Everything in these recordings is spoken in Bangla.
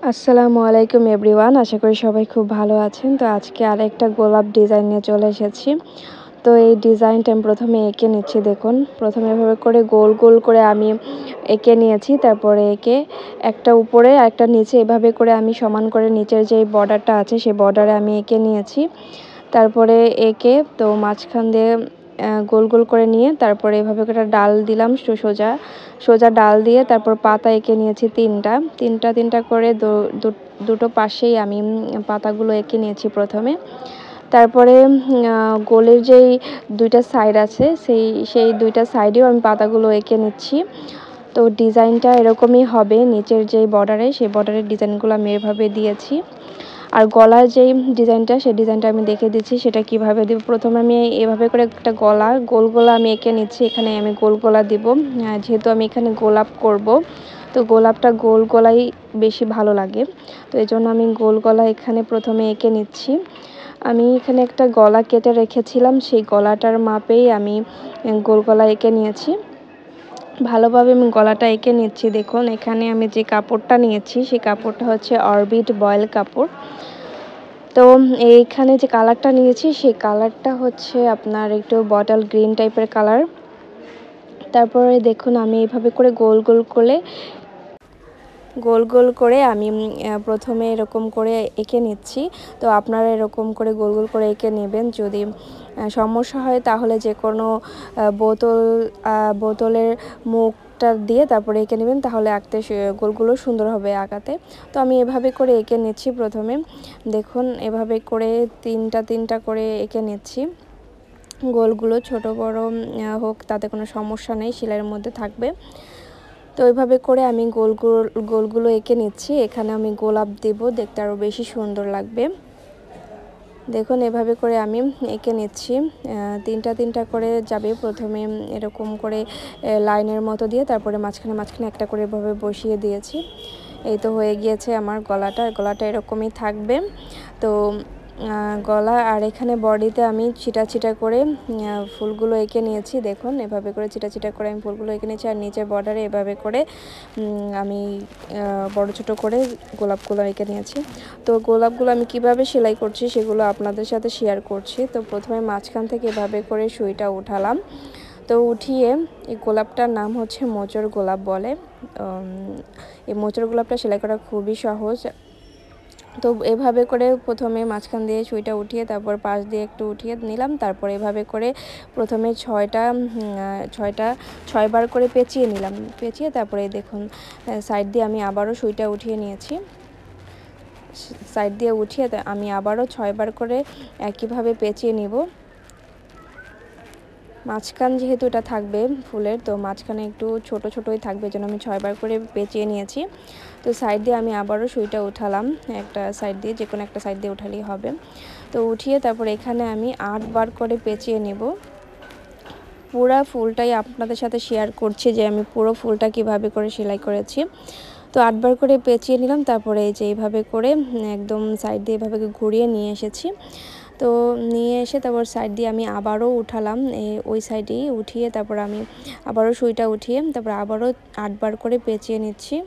আসসালামু আলাইকুম এভরিওয়ান, আশা করি সবাই খুব ভালো আছেন। তো আজকে আরেকটা গোলাপ ডিজাইন নিয়ে চলে এসেছি। তো এই ডিজাইনটা আমি প্রথমে এঁকে নিচ্ছি। দেখুন, প্রথমে এভাবে করে গোল গোল করে আমি এঁকে নিয়েছি। তারপরে এঁকে একটা উপরে একটা নিচে এভাবে করে আমি সমান করে নিচের যে বর্ডারটা আছে সেই বর্ডারে আমি এঁকে নিয়েছি। তারপরে এঁকে তো মাঝখান দিয়ে গোল গোল করে নিয়ে তারপরে এভাবে করে ডাল দিলাম, সোজা সোজা ডাল দিয়ে তারপর পাতা এঁকে নিয়েছি তিনটা করে দুটো পাশেই আমি পাতাগুলো এঁকে নিয়েছি প্রথমে। তারপরে গোলের যেই দুইটা সাইড আছে সেই দুইটা সাইডেও আমি পাতাগুলো এঁকে নিচ্ছি। তো ডিজাইনটা এরকমই হবে, নিচের যেই বর্ডারে সেই বর্ডারের ডিজাইনগুলো আমি এভাবে দিয়েছি। আর গলার যেই ডিজাইনটা সেই ডিজাইনটা আমি দেখে দিচ্ছি সেটা কিভাবে দিব। প্রথমে আমি এভাবে করে একটা গোল গলা আমি এঁকে নিচ্ছি। এখানে আমি গোল গলা দিব, যেহেতু আমি এখানে গোলাপ করব, তো গোলাপটা গোল গলাই বেশি ভালো লাগে। তো এই জন্য আমি গোল গলা এখানে প্রথমে এঁকে নিচ্ছি। আমি এখানে একটা গলা কেটে রেখেছিলাম, সেই গলাটার মাপেই আমি গোল গলা এঁকে নিয়েছি। ভালোভাবে আমি গলাটা এঁকে নিচ্ছি। দেখুন, এখানে আমি যে কাপড়টা নিয়েছি সেই কাপড়টা হচ্ছে অরবিট বয়েল কাপড়। তো এইখানে যে কালারটা নিয়েছি সেই কালারটা হচ্ছে আপনার একটু বটল গ্রিন টাইপের কালার। তারপরে দেখুন, আমি এইভাবে করে গোল গোল করে আমি প্রথমে এরকম করে এঁকে নিচ্ছি। তো আপনারা এরকম করে গোল গোল করে এঁকে নেবেন। যদি সমস্যা হয় তাহলে যে কোনো বোতলের মুখটা দিয়ে তারপরে এঁকে নেবেন, তাহলে আঁকতে গোলগুলো সুন্দর হবে আঁকাতে। তো আমি এভাবে করে এঁকে নিচ্ছি প্রথমে। দেখুন, এভাবে করে তিনটা করে এঁকে নিচ্ছি। গোলগুলো ছোট বড় হোক তাতে কোনো সমস্যা নেই, সেলাইয়ের মধ্যে থাকবে। তো ওইভাবে করে আমি গোলগুলো এঁকে নিচ্ছি। এখানে আমি গোলাপ দেব, দেখতে আরও বেশি সুন্দর লাগবে। দেখুন, এভাবে করে আমি এঁকে নিচ্ছি। তিনটা করে যাবে। প্রথমে এরকম করে লাইনের মতো দিয়ে তারপরে মাঝখানে একটা করে এভাবে বসিয়ে দিয়েছি। এই তো হয়ে গিয়েছে আমার গলাটা এরকমই থাকবে। তো গলা আর এখানে বডিতে আমি ছিটা করে ফুলগুলো এঁকে নিয়েছি। দেখুন, এভাবে করে ছিটা করে আমি ফুলগুলো এঁকে নিয়েছি। আর নিচে বর্ডারে এভাবে করে আমি বড় ছোট করে গোলাপগুলো এঁকে নিয়েছি। তো গোলাপগুলো আমি কিভাবে সেলাই করছি সেগুলো আপনাদের সাথে শেয়ার করছি। তো প্রথমে মাঝখান থেকে এভাবে করে সুইটা উঠালাম। তো উঠিয়ে এই গোলাপটার নাম হচ্ছে মোচড় গোলাপ বলে। এই মোচড় গোলাপটা সেলাই করা খুবই সহজ। তো এভাবে করে প্রথমে মাঝখান দিয়ে সুইটা উঠিয়ে তারপর পাশ দিয়ে একটু উঠিয়ে নিলাম। তারপর এভাবে করে প্রথমে ছয়বার করে পেঁচিয়ে নিলাম। পেঁচিয়ে তারপরে দেখুন সাইড দিয়ে আমি আবারও সুইটা উঠিয়ে নিয়েছি। সাইড দিয়ে উঠিয়ে আমি আবারও 6বার করে একইভাবে পেঁচিয়ে নিব। মাঝখান যেহেতু এটা থাকবে ফুলের, তো মাঝখানে একটু ছোটোই থাকবে, যেন আমি 6বার করে পেঁচিয়ে নিয়েছি। তো সাইড দিয়ে আমি আবারও সুইটা উঠালাম, একটা সাইড দিয়ে, যে কোনো একটা সাইড দিয়ে উঠালেই হবে। তো উঠিয়ে তারপর এখানে আমি 8বার করে পেঁচিয়ে নেব। পুরো ফুলটাই আপনাদের সাথে শেয়ার করছি যে আমি পুরো ফুলটা কিভাবে করে সেলাই করেছি। তো 8বার করে পেঁচিয়ে নিলাম। তারপরে এই যে এইভাবে করে একদম সাইড দিয়ে এভাবে ঘুরিয়ে নিয়ে এসেছি। তো নিয়ে এসে তারপর সাইড দিয়ে আমি আবারও উঠালাম, ওই সাইডেই উঠিয়ে তারপর আমি আবারও সুইটা উঠিয়ে তারপর আবারও 8বার করে পেঁচিয়ে নিচ্ছি।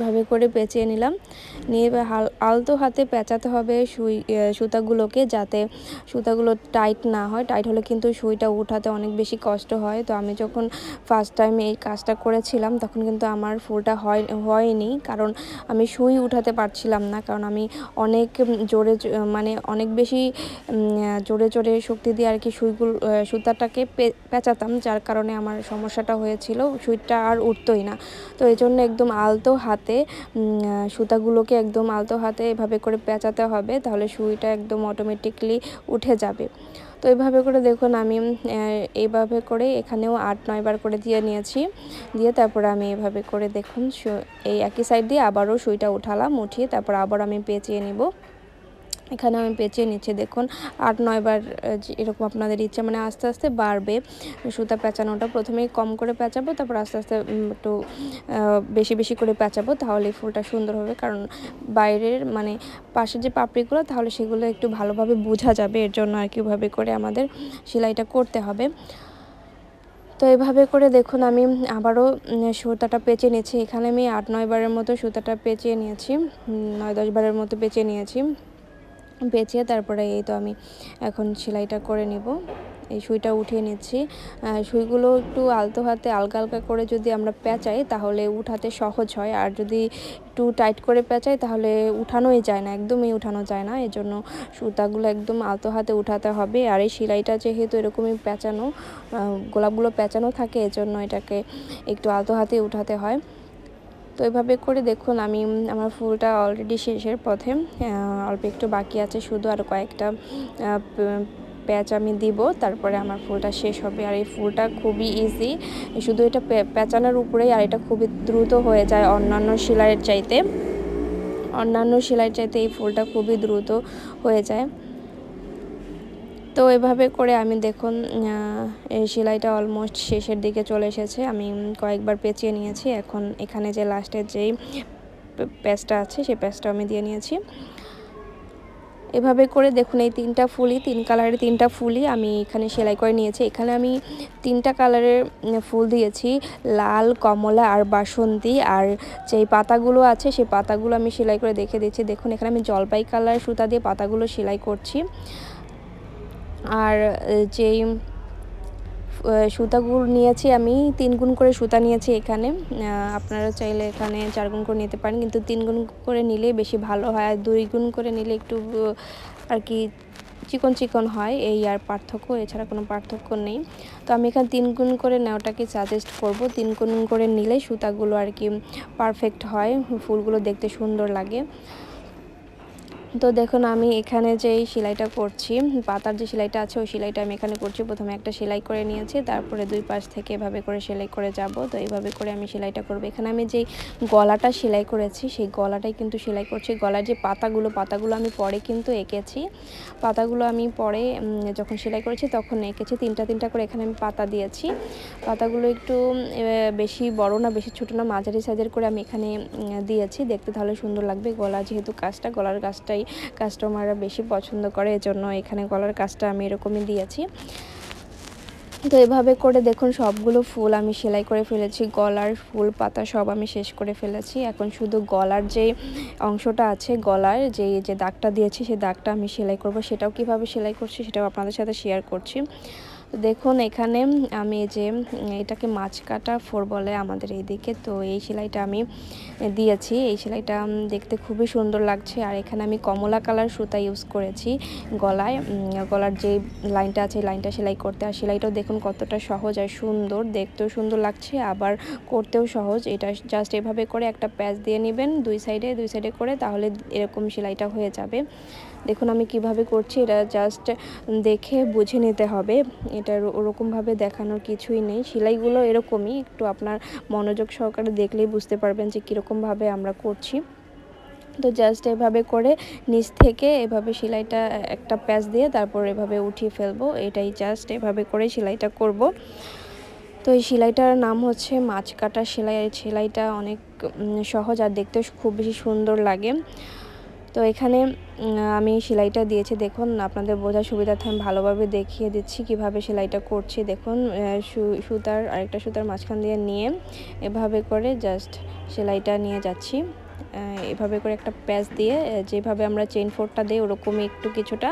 ভাবে করে পেঁচিয়ে নিলাম। নিয়ে আলতো হাতে পেঁচাতে হবে সুতাগুলোকে, যাতে সুতাগুলো টাইট না হয়। টাইট হলে কিন্তু সুইটা উঠাতে অনেক বেশি কষ্ট হয়। তো আমি যখন ফার্স্ট টাইম এই কাজটা করেছিলাম তখন কিন্তু আমার ফুলটা হয়নি, কারণ আমি সুই উঠাতে পারছিলাম না। কারণ আমি অনেক জোরে, মানে অনেক বেশি জোরে শক্তি দিয়ে আর কি সুতাটাকে পেঁচাতাম, যার কারণে আমার সমস্যাটা হয়েছিল, সুইটা আর উঠতোই না। তো এই জন্য একদম আলতো হাতে সুতাগুলোকে একদম আলতো হাতে এভাবে করে পেঁচাতে হবে, তাহলে সুইটা একদম অটোমেটিকলি উঠে যাবে। তো এইভাবে করে দেখুন আমি এইভাবে করে এখানেও 8-9বার করে দিয়ে নিয়েছি। দিয়ে তারপরে আমি এভাবে করে দেখুন এই একই সাইড দিয়ে আবারও সুইটা উঠালাম, উঠিয়ে তারপর আবার আমি পেঁচিয়ে নিব। এখানে আমি পেঁচিয়ে নিচ্ছি। দেখুন 8-9বার এরকম আপনাদের ইচ্ছা, মানে আস্তে আস্তে বাড়বে সুতা পেঁচানোটা। প্রথমেই কম করে পেঁচাবো, তারপর আস্তে আস্তে একটু বেশি করে পেঁচাবো, তাহলে ফুলটা সুন্দর হবে। কারণ বাইরের মানে পাশের যে পাপড়িগুলো, তাহলে সেগুলো একটু ভালোভাবে বোঝা যাবে, এর জন্য আর কি ওভাবে করে আমাদের সেলাইটা করতে হবে। তো এভাবে করে দেখুন আমি আবারও সুতাটা পেঁচে নিয়েছি। এখানে আমি 8-9 বারের মতো সুতাটা পেঁচিয়ে নিয়েছি, 9-10 বারের মতো পেঁচিয়ে নিয়েছি। পেঁচিয়ে তারপরে এই তো আমি এখন সেলাইটা করে নিব। এই সুইটা উঠিয়ে নিচ্ছি। সুইগুলো একটু আলতো হাতে হালকা হালকা করে যদি আমরা পেঁচাই তাহলে উঠাতে সহজ হয়, আর যদি একটু টাইট করে পেঁচাই তাহলে উঠানোই যায় না, একদমই উঠানো যায় না। এজন্য সুতাগুলো একদম আলতো হাতে উঠাতে হবে। আর এই সেলাইটা যেহেতু এরকমই পেঁচানো, গোলাপগুলো পেঁচানো থাকে, এজন্য এটাকে একটু আলতো হাতে উঠাতে হয়। তো এভাবে করে দেখুন আমি আমার ফুলটা অলরেডি শেষের পথে, অল্প একটু বাকি আছে, শুধু আর কয়েকটা প্যাচ আমি দিব, তারপরে আমার ফুলটা শেষ হবে। আর এই ফুলটা খুবই ইজি, শুধু এটা পেঁচানোর উপরেই, আর এটা খুবই দ্রুত হয়ে যায় অন্যান্য সেলাইয়ের চাইতে এই ফুলটা খুবই দ্রুত হয়ে যায়। তো এভাবে করে আমি দেখুন এই সেলাইটা অলমোস্ট শেষের দিকে চলে এসেছে। আমি কয়েকবার পেঁচিয়ে নিয়েছি। এখন এখানে যে লাস্টের যেই প্যাচটা আছে সেই প্যাচটা আমি দিয়ে নিয়েছি। এভাবে করে দেখুন এই 3 কালারের 3টা ফুলই আমি এখানে সেলাই করে নিয়েছি। এখানে আমি 3টা কালারের ফুল দিয়েছি, লাল, কমলা আর বাসন্তী। আর যেই পাতাগুলো আছে সেই পাতাগুলো আমি সেলাই করে দেখে দিচ্ছি। দেখুন এখানে আমি জলপাই কালার সুতা দিয়ে পাতাগুলো সেলাই করছি। আর যেই সুতাগুলো নিয়েছি আমি 3 গুণ করে সুতা নিয়েছি এখানে। আপনারা চাইলে এখানে 4 গুণ করে নিতে পারেন, কিন্তু 3 গুণ করে নিলেই বেশি ভালো হয়। আর 2 গুণ করে নিলে একটু আর কি চিকন চিকন হয়, এই আর পার্থক্য, এছাড়া কোনো পার্থক্য নেই। তো আমি এখানে 3 গুণ করে নেওয়াটাকে সাজেস্ট করব। 3 গুণ করে নিলে সুতাগুলো আর কি পারফেক্ট হয়, ফুলগুলো দেখতে সুন্দর লাগে। তো দেখুন আমি এখানে যেই সেলাইটা করছি, পাতার যে সেলাইটা আছে ওই সেলাইটা আমি এখানে করছি। প্রথমে একটা সেলাই করে নিয়েছি, তারপরে 2 পাশ থেকে এভাবে করে সেলাই করে যাব। তো এইভাবে করে আমি সেলাইটা করব। এখানে আমি যেই গলাটা সেলাই করেছি সেই গলাটাই কিন্তু সেলাই করছি। গলার যে পাতাগুলো আমি পরে কিন্তু এঁকেছি। পাতাগুলো আমি পরে যখন সেলাই করেছি তখন এঁকেছি। 3টা করে এখানে আমি পাতা দিয়েছি। পাতাগুলো একটু বেশি বড় না বেশি ছোট না, মাঝারি সাইজের করে আমি এখানে দিয়েছি। দেখতে তাহলে সুন্দর লাগবে। গলা যেহেতু গলার কাজটাই কাস্টমাররা বেশি পছন্দ করে, এজন্য এখানে গলার কাজটা আমি এরকমই দিয়েছি। তো এভাবে করে দেখুন সবগুলো ফুল আমি সেলাই করে ফেলেছি। গলার ফুল পাতা সব আমি শেষ করে ফেলেছি। এখন শুধু গলার যে অংশটা আছে, গলার যে দাগটা দিয়েছি সেই দাগটা আমি সেলাই করব। সেটাও কিভাবে সেলাই করছি সেটাও আপনাদের সাথে শেয়ার করছি। দেখুন এখানে আমি যে এটাকে মাছ কাটা 4 বলে আমাদের এইদিকে, তো এই সেলাইটা আমি দিয়েছি। এই সেলাইটা দেখতে খুবই সুন্দর লাগছে। আর এখানে আমি কমলা কালার সুতা ইউজ করেছি গলার যে লাইনটা আছে লাইনটা সেলাই করতে। আর সেলাইটাও দেখুন কতটা সহজ আর সুন্দর, দেখতেও সুন্দর লাগছে আবার করতেও সহজ। এটা জাস্ট এভাবে করে একটা প্যাচ দিয়ে নেবেন দুই সাইডে করে, তাহলে এরকম সেলাইটা হয়ে যাবে। দেখুন আমি কিভাবে করছি, এটা জাস্ট দেখে বুঝে নিতে হবে। এটার ওরকমভাবে দেখানোর কিছুই নেই। সেলাইগুলো এরকমই, একটু আপনার মনোযোগ সহকারে দেখলেই বুঝতে পারবেন যে কীরকমভাবে আমরা করছি। তো জাস্ট এভাবে করে নিচ থেকে এভাবে সেলাইটা একটা প্যাচ দিয়ে তারপর এভাবে উঠিয়ে ফেলবো। এটাই জাস্ট এভাবে করে সেলাইটা করব। তো এই সেলাইটার নাম হচ্ছে মাছ কাটা সেলাই। এই সেলাইটা অনেক সহজ আর দেখতেও খুব বেশি সুন্দর লাগে। তো এখানে আমি সেলাইটা দিয়েছি, দেখুন আপনাদের বোঝার সুবিধার্থে আমি ভালোভাবে দেখিয়ে দিচ্ছি কিভাবে সেলাইটা করছি। দেখুন আরেকটা সুতার মাঝখান দিয়ে নিয়ে এভাবে করে জাস্ট সেলাইটা নিয়ে যাচ্ছি। এভাবে করে একটা প্যাচ দিয়ে যেভাবে আমরা চেইন 4টা দিই ওরকমই একটু কিছুটা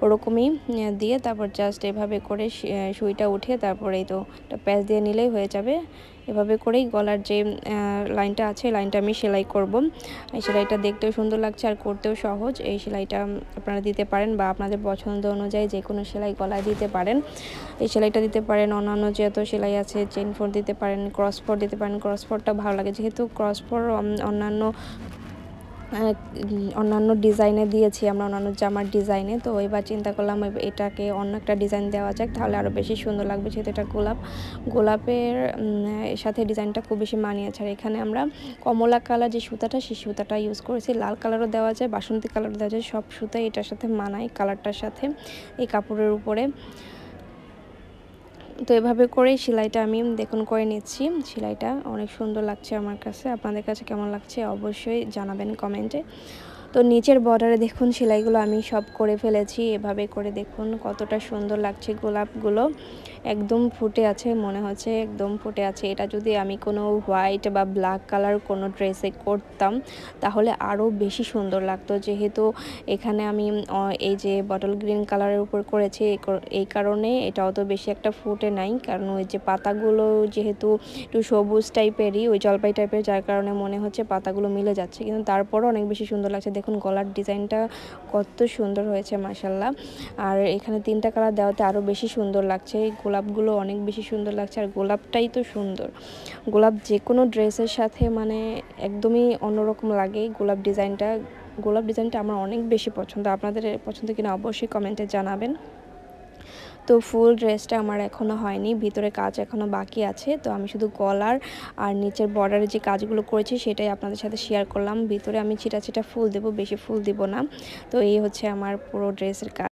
ওরকমই দিয়ে তারপর জাস্ট এভাবে করে সুইটা উঠিয়ে তারপরে এই তো একটা প্যাচ দিয়ে নিলেই হয়ে যাবে। এভাবে করেই গলার যে লাইনটা আছে লাইনটা আমি সেলাই করব। এই সেলাইটা দেখতেও সুন্দর লাগছে আর করতেও সহজ। এই সেলাইটা আপনারা দিতে পারেন বা আপনাদের পছন্দ অনুযায়ী যে কোনো সেলাই গলায় দিতে পারেন। এই সেলাইটা দিতে পারেন, অন্যান্য যত সেলাই আছে চেইন 4 দিতে পারেন, ক্রস 4 দিতে পারেন। ক্রস 4টা ভালো লাগে, যেহেতু ক্রস 4 অন্যান্য ডিজাইনে দিয়েছি আমরা, অন্যান্য জামার ডিজাইনে। তো এবার চিন্তা করলাম এটাকে অন্য একটা ডিজাইন দেওয়া যাক, তাহলে আরও বেশি সুন্দর লাগবে। যেহেতু এটা গোলাপের সাথে ডিজাইনটা খুব বেশি মানিয়েছে। আর এখানে আমরা কমলা কালার যে সুতাটা সেই সুতাটা ইউজ করেছি। লাল কালারও দেওয়া যায়, বাসন্তী কালারও দেওয়া যায়, সব সুতাই এটার সাথে মানায় কালারটার সাথে এই কাপড়ের উপরে। তো এভাবে করেই সেলাইটা আমি দেখুন করে নিচ্ছি। সেলাইটা অনেক সুন্দর লাগছে আমার কাছে। আপনাদের কাছে কেমন লাগছে অবশ্যই জানাবেন কমেন্টে। তো নিচের বর্ডারে দেখুন সেলাইগুলো আমি সব করে ফেলেছি। এভাবে করে দেখুন কতটা সুন্দর লাগছে গোলাপগুলো, একদম ফুটে আছে, মনে হচ্ছে একদম ফুটে আছে। এটা যদি আমি কোনো হোয়াইট বা ব্ল্যাক কালার কোনো ড্রেসে করতাম তাহলে আরও বেশি সুন্দর লাগতো। যেহেতু এখানে আমি এই যে বটল গ্রিন কালারের উপর করেছি, এই কারণে এটা অত বেশি একটা ফুটে নাই, কারণ ওই যে পাতাগুলো যেহেতু একটু সবুজ টাইপেরই, ওই জলপাই টাইপের, যার কারণে মনে হচ্ছে পাতাগুলো মিলে যাচ্ছে, কিন্তু তারপরও অনেক বেশি সুন্দর লাগছে। দেখুন গলার ডিজাইনটা কত সুন্দর হয়েছে মাশাল্লাহ। আর এখানে 3টা কালার দেওয়াতে আরও বেশি সুন্দর লাগছে। গোলাপগুলো অনেক বেশি সুন্দর লাগছে, আর গোলাপটাই তো সুন্দর। গোলাপ যে কোনো ড্রেসের সাথে মানে একদমই অন্যরকম লাগে। গোলাপ ডিজাইনটা আমার অনেক বেশি পছন্দ। আপনাদের পছন্দ কিনা অবশ্যই কমেন্টে জানাবেন। তো ফুল ড্রেসটা আমার এখনও হয়নি, ভিতরে কাজ এখনও বাকি আছে। তো আমি শুধু গলার আর নিচের বর্ডারে যে কাজগুলো করেছি সেটাই আপনাদের সাথে শেয়ার করলাম। ভিতরে আমি ছিটা ছিটা ফুল দেব, বেশি ফুল দিব না। তো এই হচ্ছে আমার পুরো ড্রেসের কাজ।